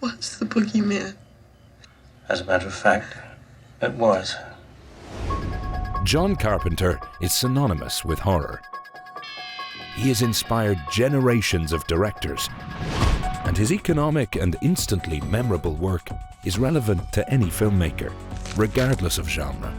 was the boogeyman. As a matter of fact, it was. John Carpenter is synonymous with horror. He has inspired generations of directors, and his economic and instantly memorable work is relevant to any filmmaker, regardless of genre.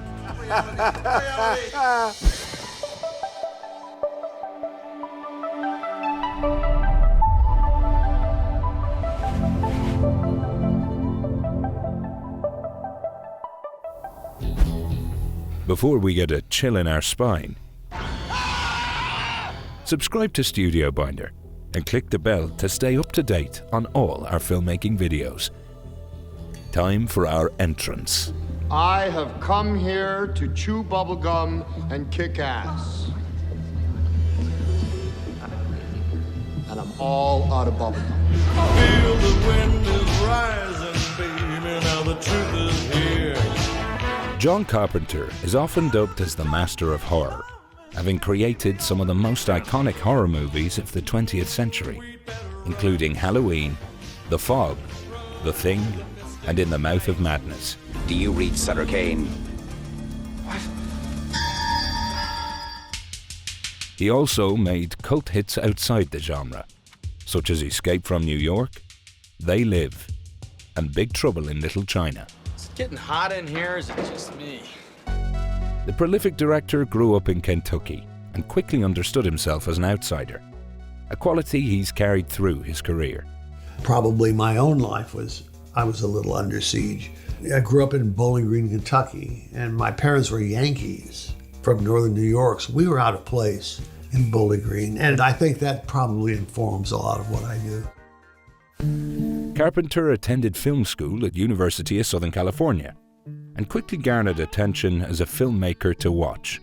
Before we get a chill in our spine, subscribe to Studio Binder and click the bell to stay up to date on all our filmmaking videos. Time for our entrance. I have come here to chew bubblegum and kick ass. And I'm all out of bubblegum. Feel the wind is rising, baby, now the truth is here. John Carpenter is often dubbed as the master of horror, having created some of the most iconic horror movies of the 20th century, including Halloween, The Fog, The Thing, and In the Mouth of Madness. Do you read Sutter Kane? He also made cult hits outside the genre, such as Escape from New York, They Live, and Big Trouble in Little China. Is it getting hot in here, or is it just me? The prolific director grew up in Kentucky and quickly understood himself as an outsider, a quality he's carried through his career. Probably my own life I was a little under siege. I grew up in Bowling Green, Kentucky, and my parents were Yankees from northern New York, so we were out of place in Bowling Green, and I think that probably informs a lot of what I do. Carpenter attended film school at University of Southern California and quickly garnered attention as a filmmaker to watch,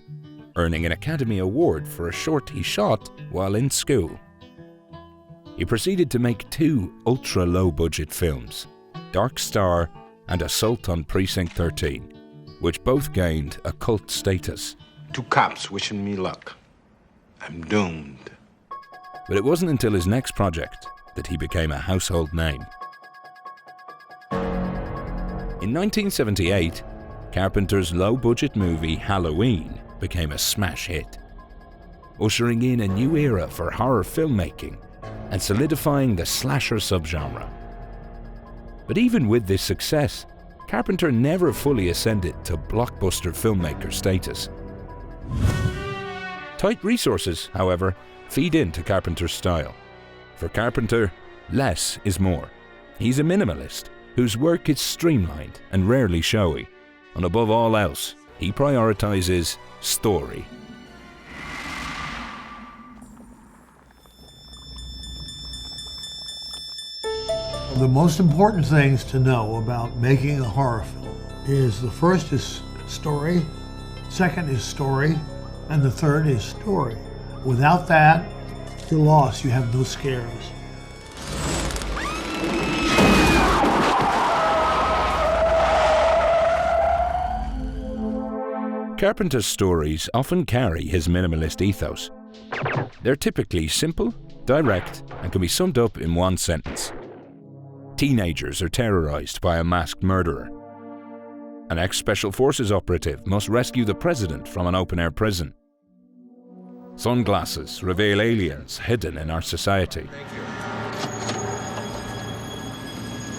earning an Academy Award for a short he shot while in school. He proceeded to make two ultra-low-budget films, Dark Star and Assault on Precinct 13, which both gained a cult status. Two cops wishing me luck. I'm doomed. But it wasn't until his next project that he became a household name. In 1978, Carpenter's low-budget movie Halloween became a smash hit, ushering in a new era for horror filmmaking and solidifying the slasher subgenre. But even with this success, Carpenter never fully ascended to blockbuster filmmaker status. Tight resources, however, feed into Carpenter's style. For Carpenter, less is more. He's a minimalist whose work is streamlined and rarely showy, and above all else, he prioritizes story. The most important things to know about making a horror film is the first is story, second is story, and the third is story. Without that, you're lost. You have no scares. Carpenter's stories often carry his minimalist ethos. They're typically simple, direct, and can be summed up in one sentence. Teenagers are terrorized by a masked murderer. An ex-Special Forces operative must rescue the president from an open-air prison. Sunglasses reveal aliens hidden in our society. Thank you.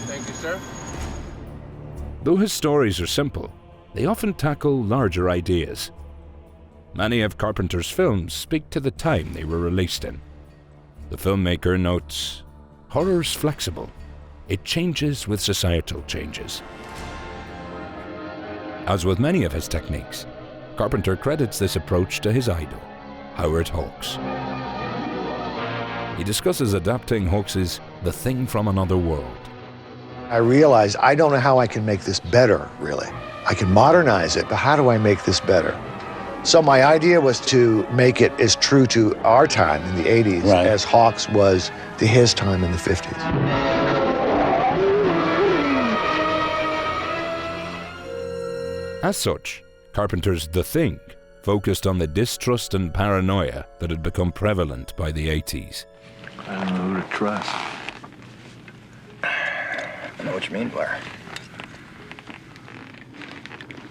Thank you, sir. Though his stories are simple, they often tackle larger ideas. Many of Carpenter's films speak to the time they were released in. The filmmaker notes, "Horror's flexible. It changes with societal changes." As with many of his techniques, Carpenter credits this approach to his idol, Howard Hawks. He discusses adapting Hawks's The Thing from Another World. I realized I don't know how I can make this better, really. I can modernize it, but how do I make this better? So my idea was to make it as true to our time in the 80s as Hawks was to his time in the 50s. As such, Carpenter's The Thing focused on the distrust and paranoia that had become prevalent by the 80s. I don't know who to trust. I know what you mean, Blair.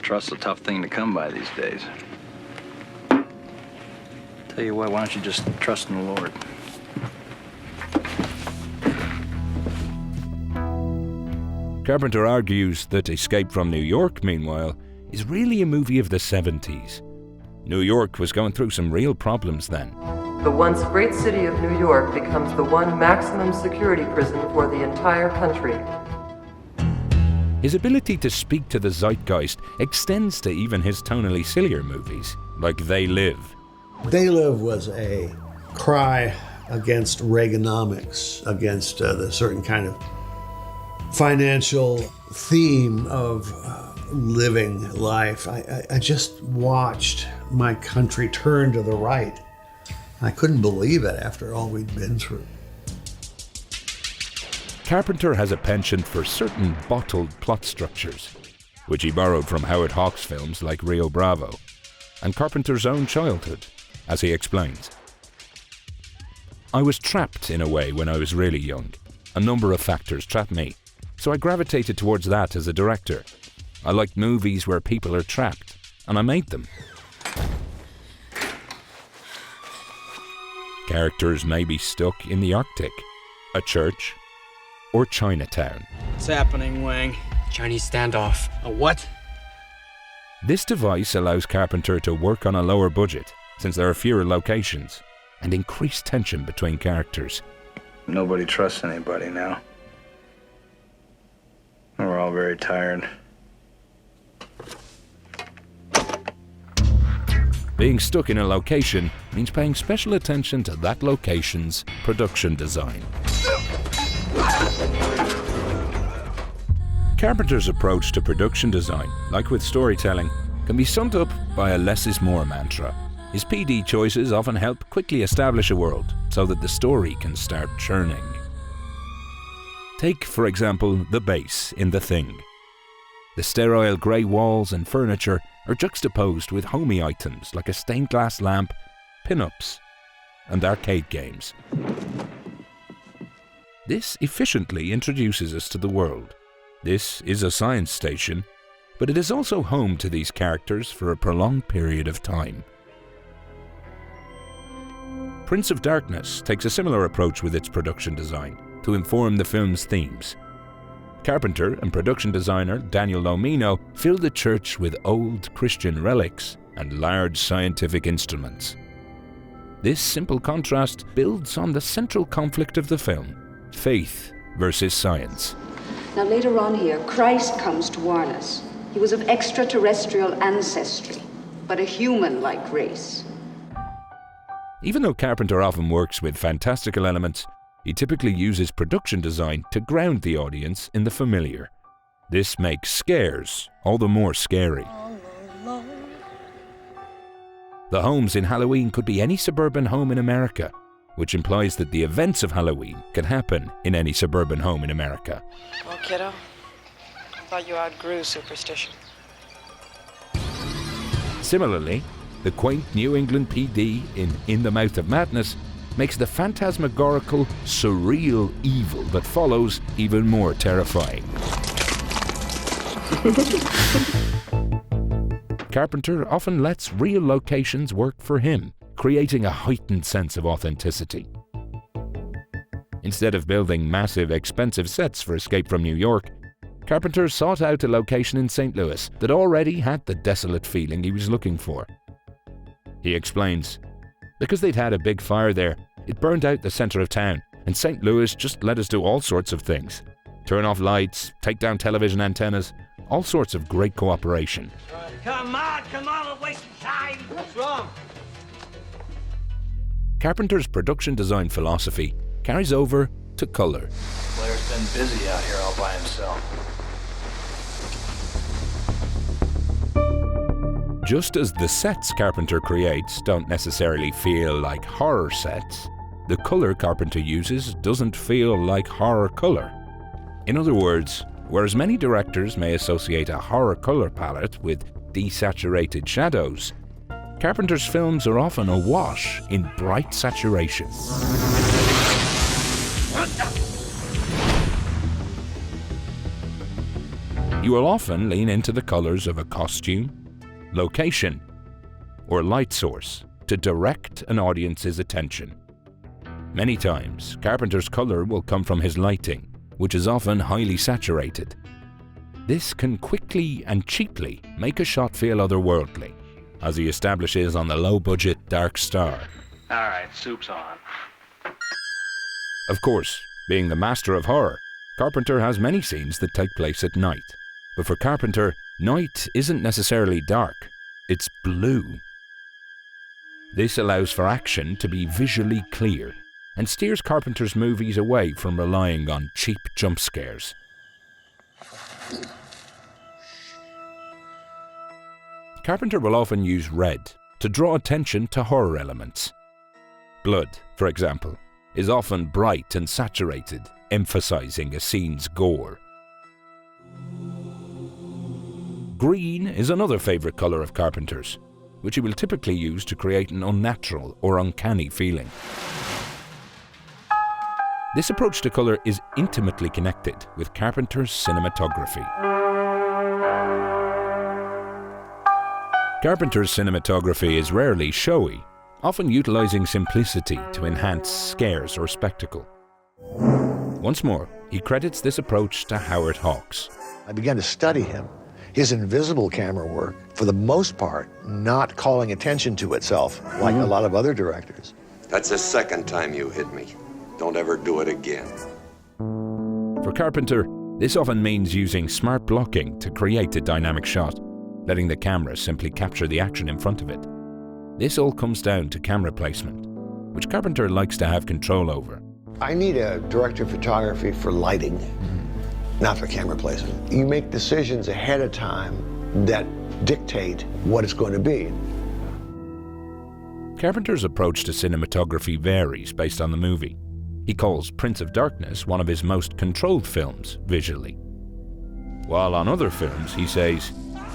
Trust's a tough thing to come by these days. Tell you what, why don't you just trust in the Lord? Carpenter argues that Escape from New York, meanwhile, is really a movie of the 70s. New York was going through some real problems then. The once great city of New York becomes the one maximum security prison for the entire country. His ability to speak to the zeitgeist extends to even his tonally sillier movies, like They Live. They Live was a cry against Reaganomics, against the certain kind of financial theme of living life. I just watched my country turn to the right. I couldn't believe it after all we'd been through. Carpenter has a penchant for certain bottled plot structures, which he borrowed from Howard Hawks films like Rio Bravo, and Carpenter's own childhood, as he explains. I was trapped in a way when I was really young. A number of factors trapped me, so I gravitated towards that as a director. I liked movies where people are trapped, and I made them. Characters may be stuck in the Arctic, a church, or Chinatown. What's happening, Wang? Chinese standoff. A what? This device allows Carpenter to work on a lower budget, since there are fewer locations, and increased tension between characters. Nobody trusts anybody now. We're all very tired. Being stuck in a location means paying special attention to that location's production design. Carpenter's approach to production design, like with storytelling, can be summed up by a less is more mantra. His PD choices often help quickly establish a world so that the story can start churning. Take, for example, the base in The Thing. The sterile grey walls and furniture are juxtaposed with homey items like a stained glass lamp, pin-ups, and arcade games. This efficiently introduces us to the world. This is a science station, but it is also home to these characters for a prolonged period of time. Prince of Darkness takes a similar approach with its production design to inform the film's themes. Carpenter and production designer Daniel Lomino filled the church with old Christian relics and large scientific instruments. This simple contrast builds on the central conflict of the film, faith versus science. Now later on here, Christ comes to warn us. He was of extraterrestrial ancestry, but a human-like race. Even though Carpenter often works with fantastical elements, he typically uses production design to ground the audience in the familiar. This makes scares all the more scary. The homes in Halloween could be any suburban home in America, which implies that the events of Halloween can happen in any suburban home in America. Well, kiddo, I thought you outgrew superstition. Similarly, the quaint New England PD in the Mouth of Madness makes the phantasmagorical, surreal evil that follows even more terrifying. Carpenter often lets real locations work for him, creating a heightened sense of authenticity. Instead of building massive, expensive sets for Escape from New York, Carpenter sought out a location in St. Louis that already had the desolate feeling he was looking for. He explains, because they'd had a big fire there, it burned out the center of town, and St. Louis just let us do all sorts of things. Turn off lights, take down television antennas, all sorts of great cooperation. Come on, we're wasting time. What's wrong? Carpenter's production design philosophy carries over to color. Blair's been busy out here all by himself. Just as the sets Carpenter creates don't necessarily feel like horror sets, the color Carpenter uses doesn't feel like horror color. In other words, whereas many directors may associate a horror color palette with desaturated shadows, Carpenter's films are often awash in bright saturation. You will often lean into the colors of a costume, location, or light source to direct an audience's attention. Many times, Carpenter's color will come from his lighting, which is often highly saturated. This can quickly and cheaply make a shot feel otherworldly, as he establishes on the low-budget Dark Star. All right, soup's on. Of course, being the master of horror, Carpenter has many scenes that take place at night. But for Carpenter, night isn't necessarily dark, it's blue. This allows for action to be visually clear and steers Carpenter's movies away from relying on cheap jump scares. Carpenter will often use red to draw attention to horror elements. Blood, for example, is often bright and saturated, emphasizing a scene's gore. Green is another favorite color of Carpenter's, which he will typically use to create an unnatural or uncanny feeling. This approach to color is intimately connected with Carpenter's cinematography. Carpenter's cinematography is rarely showy, often utilizing simplicity to enhance scares or spectacle. Once more, he credits this approach to Howard Hawks. I began to study him. His invisible camera work, for the most part, not calling attention to itself like a lot of other directors. That's the second time you hit me. Don't ever do it again. For Carpenter, this often means using smart blocking to create a dynamic shot, letting the camera simply capture the action in front of it. This all comes down to camera placement, which Carpenter likes to have control over. I need a director of photography for lighting, not for camera placement. You make decisions ahead of time that dictate what it's going to be. Carpenter's approach to cinematography varies based on the movie. He calls Prince of Darkness one of his most controlled films visually. While on other films, he says,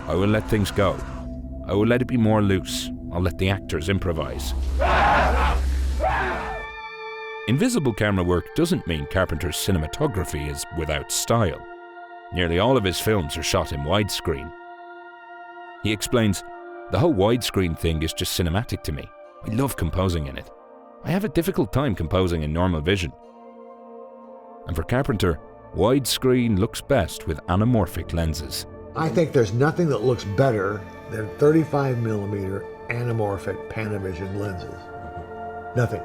"I will let things go. I will let it be more loose. I'll let the actors improvise." Invisible camera work doesn't mean Carpenter's cinematography is without style. Nearly all of his films are shot in widescreen. He explains, "The whole widescreen thing is just cinematic to me. I love composing in it. I have a difficult time composing in normal vision." And for Carpenter, widescreen looks best with anamorphic lenses. I think there's nothing that looks better than 35mm anamorphic Panavision lenses. Nothing,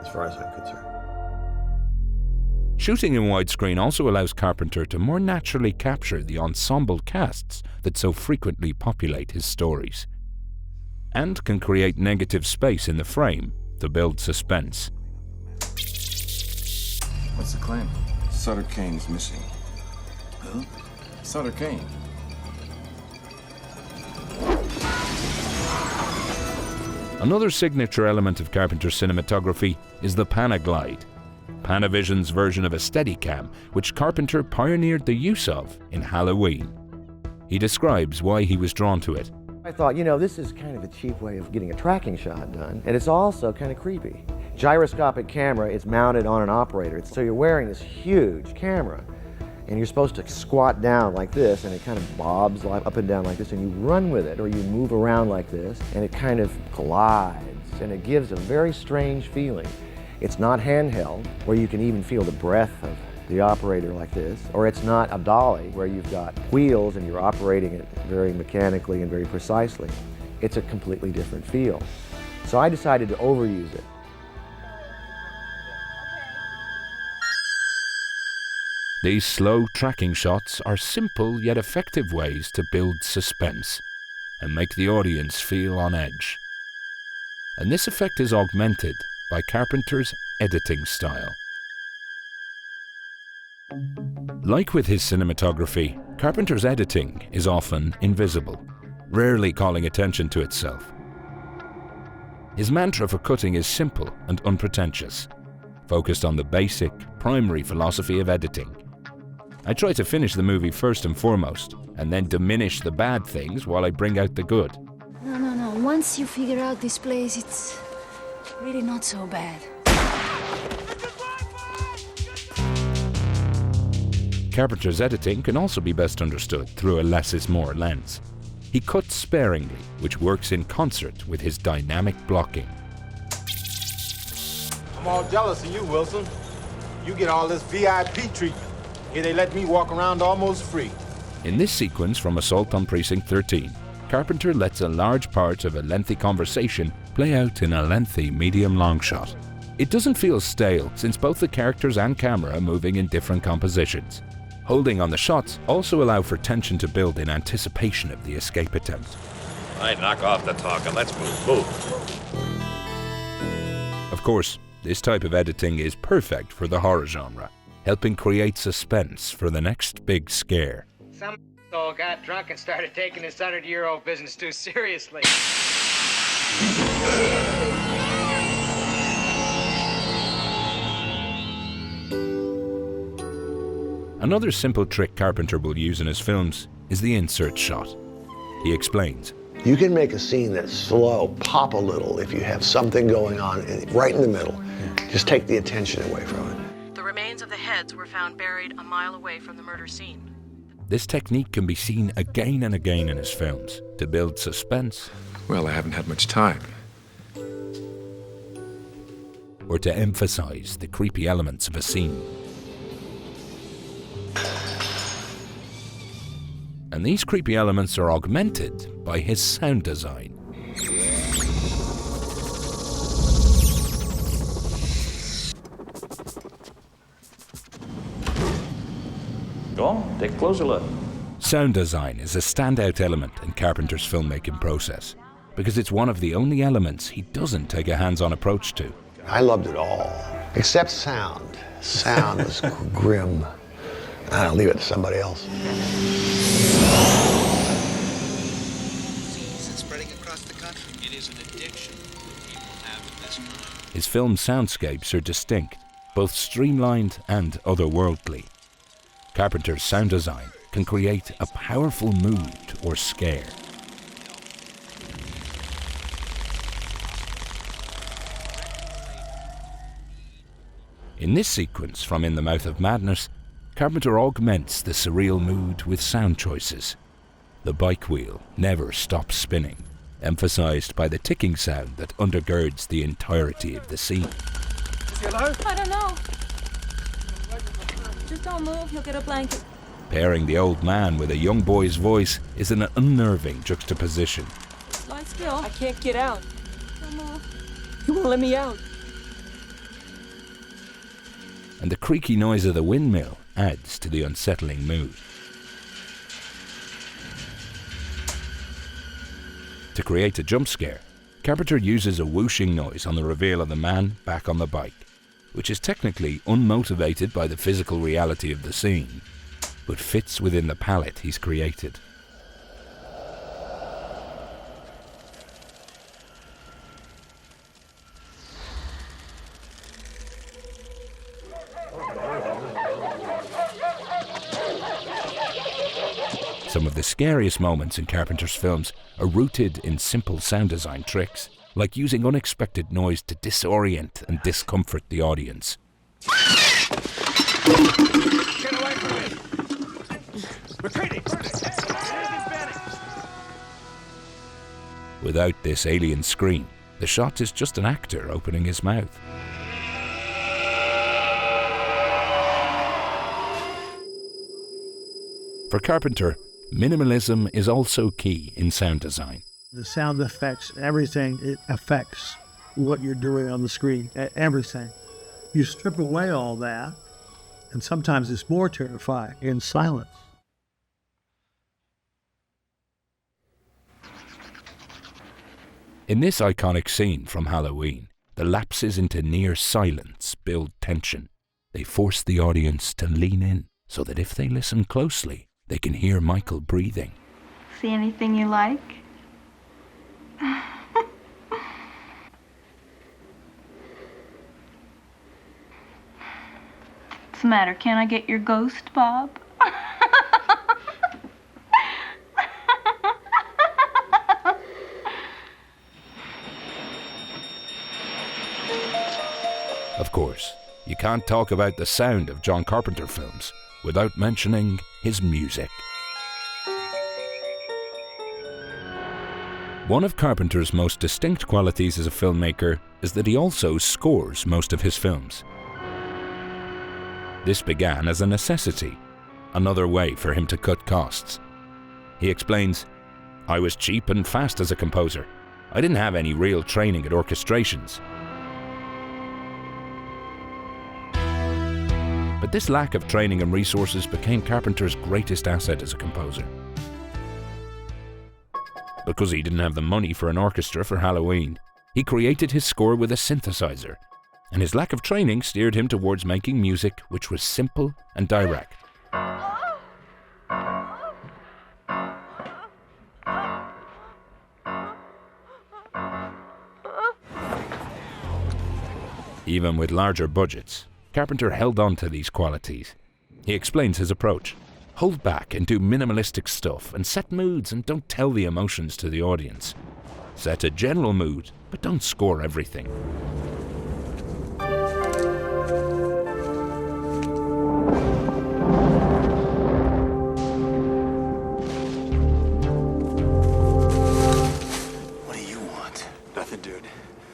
as far as I'm concerned. Shooting in widescreen also allows Carpenter to more naturally capture the ensemble casts that so frequently populate his stories, and can create negative space in the frame to build suspense. What's the claim? Sutter Kane's missing. Who? Sutter Kane. Another signature element of Carpenter's cinematography is the Panaglide, Panavision's version of a Steadicam, which Carpenter pioneered the use of in Halloween. He describes why he was drawn to it. I thought, this is kind of a cheap way of getting a tracking shot done, and it's also kind of creepy. Gyroscopic camera, it's mounted on an operator, so you're wearing this huge camera, and you're supposed to squat down like this, and it kind of bobs up and down like this, and you run with it, or you move around like this, and it kind of glides, and it gives a very strange feeling. It's not handheld, where you can even feel the breath of the operator like this, or it's not a dolly, where you've got wheels and you're operating it very mechanically and very precisely. It's a completely different feel. So I decided to overuse it. These slow tracking shots are simple yet effective ways to build suspense and make the audience feel on edge. And this effect is augmented by Carpenter's editing style. Like with his cinematography, Carpenter's editing is often invisible, rarely calling attention to itself. His mantra for cutting is simple and unpretentious, focused on the basic, primary philosophy of editing. I try to finish the movie first and foremost, and then diminish the bad things while I bring out the good. No. Once you figure out this place, it's really not so bad. Carpenter's editing can also be best understood through a less is more lens. He cuts sparingly, which works in concert with his dynamic blocking. I'm all jealous of you, Wilson. You get all this VIP treatment. Here they let me walk around almost free. In this sequence from Assault on Precinct 13, Carpenter lets a large part of a lengthy conversation play out in a lengthy medium-long shot. It doesn't feel stale since both the characters and camera are moving in different compositions. Holding on the shots also allow for tension to build in anticipation of the escape attempt. All right, knock off the talk and let's move. Of course, this type of editing is perfect for the horror genre, helping create suspense for the next big scare. Some asshole got drunk and started taking this 100-year-old business too seriously. Another simple trick Carpenter will use in his films is the insert shot. He explains. You can make a scene that's slow, pop a little if you have something going on right in the middle. Just take the attention away from it. The remains of the heads were found buried a mile away from the murder scene. This technique can be seen again and again in his films to build suspense. Well, I haven't had much time. Or to emphasize the creepy elements of a scene. And these creepy elements are augmented by his sound design. Go on, take a closer look. Sound design is a standout element in Carpenter's filmmaking process because it's one of the only elements he doesn't take a hands-on approach to. I loved it all, except sound. Sound was grim. I'll leave it to somebody else. His film soundscapes are distinct, both streamlined and otherworldly. Carpenter's sound design can create a powerful mood or scare. In this sequence from In the Mouth of Madness, Carpenter augments the surreal mood with sound choices. The bike wheel never stops spinning, emphasized by the ticking sound that undergirds the entirety of the scene. I don't know. Just don't move, you'll get a blanket. Pairing the old man with a young boy's voice is an unnerving juxtaposition. Lie still. I can't get out. Don't move. You won't let me out. And the creaky noise of the windmill adds to the unsettling mood. To create a jump scare, Carpenter uses a whooshing noise on the reveal of the man back on the bike, which is technically unmotivated by the physical reality of the scene, but fits within the palette he's created. Some of the scariest moments in Carpenter's films are rooted in simple sound design tricks, like using unexpected noise to disorient and discomfort the audience. Get away from me! Retreating! Without this alien scream, the shot is just an actor opening his mouth. For Carpenter, minimalism is also key in sound design. The sound effects, everything, it affects what you're doing on the screen, everything. You strip away all that, and sometimes it's more terrifying in silence. In this iconic scene from Halloween, the lapses into near silence build tension. They force the audience to lean in so that if they listen closely, they can hear Michael breathing. See anything you like? What's the matter? Can I get your ghost, Bob? Of course, you can't talk about the sound of John Carpenter films without mentioning his music. One of Carpenter's most distinct qualities as a filmmaker is that he also scores most of his films. This began as a necessity, another way for him to cut costs. He explains, "I was cheap and fast as a composer. I didn't have any real training at orchestrations." But this lack of training and resources became Carpenter's greatest asset as a composer. Because he didn't have the money for an orchestra for Halloween, he created his score with a synthesizer, and his lack of training steered him towards making music which was simple and direct. Even with larger budgets, Carpenter held on to these qualities. He explains his approach. Hold back and do minimalistic stuff and set moods and don't tell the emotions to the audience. Set a general mood, but don't score everything. What do you want? Nothing, dude.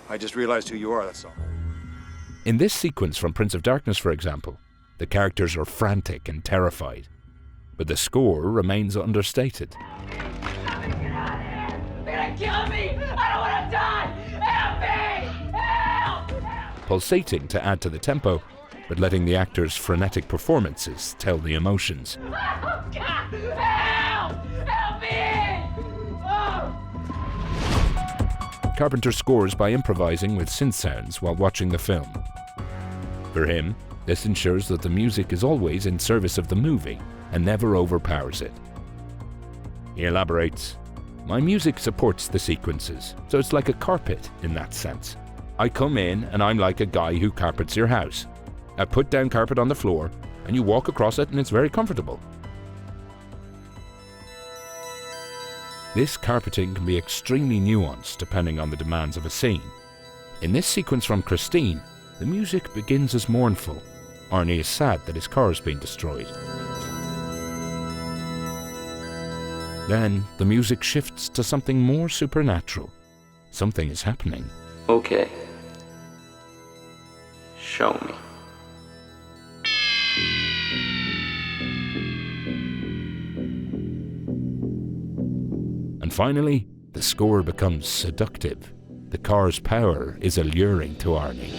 I just realized who you are, that's all. In this sequence from Prince of Darkness, for example, the characters are frantic and terrified, but the score remains understated. They're gonna kill me! I don't wanna die! Help me! Help! Pulsating to add to the tempo, but letting the actors' frenetic performances tell the emotions. Oh, God! Help! Help me! Oh. Carpenter scores by improvising with synth sounds while watching the film. For him, this ensures that the music is always in service of the movie and never overpowers it. He elaborates, "My music supports the sequences, so it's like a carpet in that sense. I come in and I'm like a guy who carpets your house. I put down carpet on the floor and you walk across it and it's very comfortable." This carpeting can be extremely nuanced depending on the demands of a scene. In this sequence from Christine, the music begins as mournful. Arnie is sad that his car has been destroyed. Then the music shifts to something more supernatural. Something is happening. Okay. Show me. And finally, the score becomes seductive. The car's power is alluring to Arnie.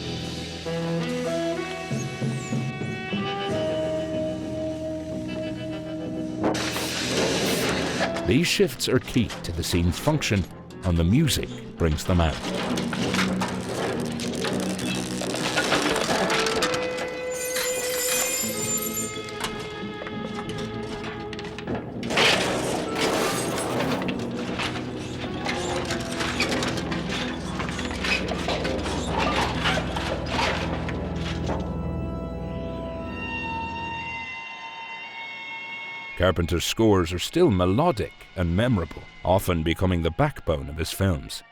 These shifts are key to the scene's function, and the music brings them out. Carpenter's scores are still melodic and memorable, often becoming the backbone of his films.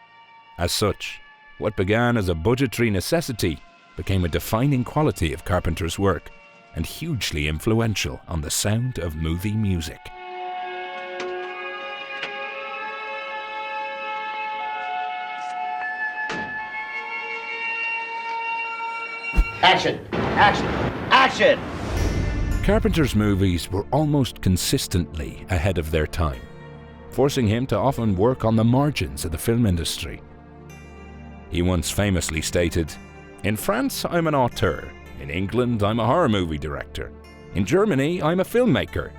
As such, what began as a budgetary necessity became a defining quality of Carpenter's work and hugely influential on the sound of movie music. Action! Action! Action! Carpenter's movies were almost consistently ahead of their time, forcing him to often work on the margins of the film industry. He once famously stated, "In France, I'm an auteur. In England, I'm a horror movie director. In Germany, I'm a filmmaker.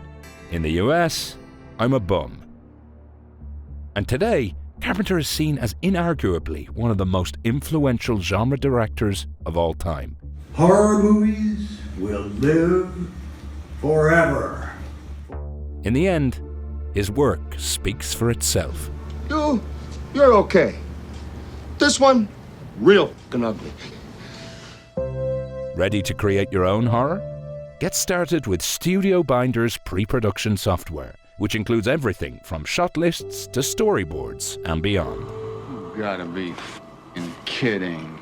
In the US, I'm a bum." And today, Carpenter is seen as inarguably one of the most influential genre directors of all time. Horror movies will live forever. In the end, his work speaks for itself. You're okay. This one, real fucking ugly. Ready to create your own horror? Get started with Studio Binder's pre-production software, which includes everything from shot lists to storyboards and beyond. You gotta be f***ing kidding.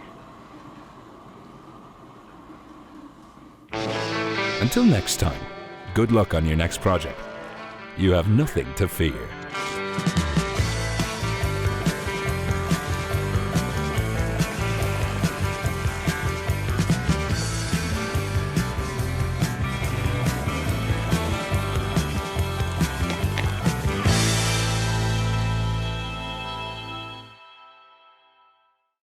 Until next time, good luck on your next project. You have nothing to fear.